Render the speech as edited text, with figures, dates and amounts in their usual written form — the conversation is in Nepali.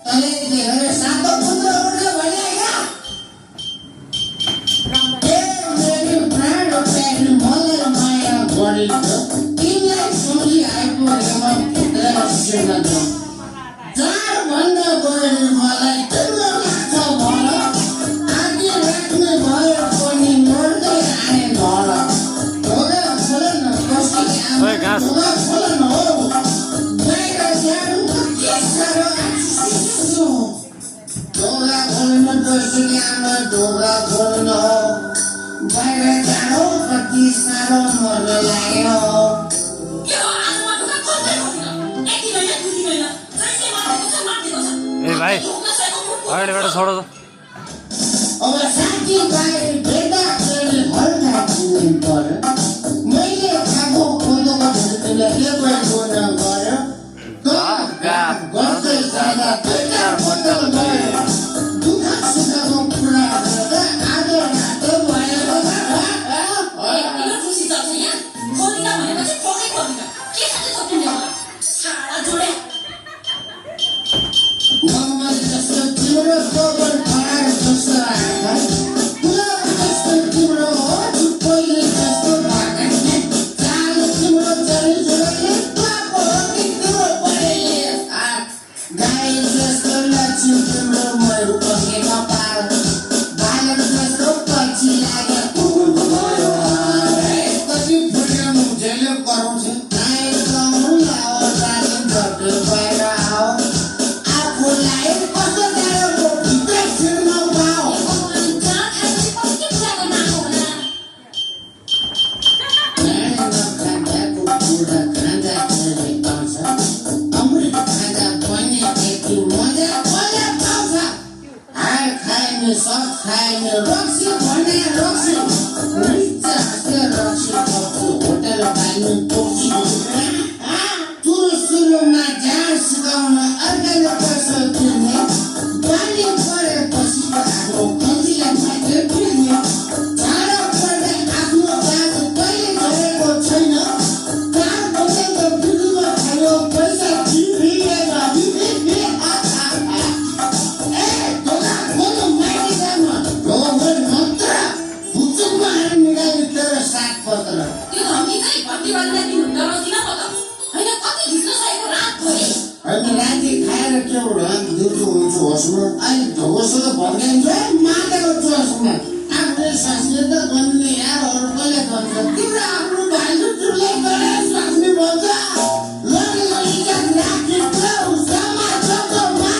तले देखेर सातो पुत्र उठ्यो भने हैन ए मेरी प्राण प्यारी मलाई माया गरेको तिमीलाई सोची आइपुगेमा पुत्र सेवा द चार भन्दा बढी मलाई तिम्रो लाग्छ भन आगे राख्ने भयो पनि मर्दै आए घर ढोका खोल न कसैले आमा ढोका खोल न हो बाहिर जानु के साह्रो आछिसो ढोका खोल्नु कसैले आमा ढोका खोल्नु हो बाहिर जानु कति साह्रो मर्न लाग्यो ए भाइ अगाडिबाट छोडो त अब साथी भाइ भेट्दा फेरि हल्का किन्नु पर्यो मैले खाएको कोदोको ढुङ्गाले एकबार गुण गर्यो गर्दै जाँदा दुईटा बोतल गयो दुःख सुखको कुरा गर्दा आधो रातो भयो मम्मा जस्तो तिम्रो गोबर खराब जस्तो आँखा गुलाब जस्तो तिम्रो हो पहिले जस्तो भाका चाल तिम्रो चरी जोडले पापो हो कि तिम्रो पहिले गाई जस्तो लक्ष्मी तिम्रो मरु पकेको पाल बालक जस्तो पछि लाग्यो कुकुरको भयो कति फुट्यो मुझेले कराउँछ गाई गाउँ लाओ जाने झट्टै बाहिर आओ आफूलाई कस्तो गाह्रो भित्र छिर्न पाओ खाँदाको कुरा खाँदाखेरि पाउँछ अमृत खाँदा पनि यति मजा कसले पाउँछ हार खाएन सब खाएन रक्सी भने रक्सी मृत्यु हाँस्ने रक्सी कपको होटल पाइनु तोक्सी सुरुमा झार सिकाउन अर्काले पैसा तिर्ने पानी परेपछि त आफ्नो खल्तीलाई मात्रै पिर्ने झाडा पर्दा आफ्नो बाटो कहिले झरेको छैन काम बसेको बिजुमा खायो पैसा तिर्ने ए ढोका खोल्नु माइती जानु ढोकर मन्त्र भुचुकमा निकाल्ने तेरो सात पत्र अनि राति खाएर के दिउँसो हुन्छ होसमा अनि ढोसो भर्काइन्छ माटाको चोसमा आफ्नै सासले त भन्ने यार अरू कसले गर्छ तिम्रो आफ्नो भाइ चुट्टुले गरेर स्वास्नी भन्छ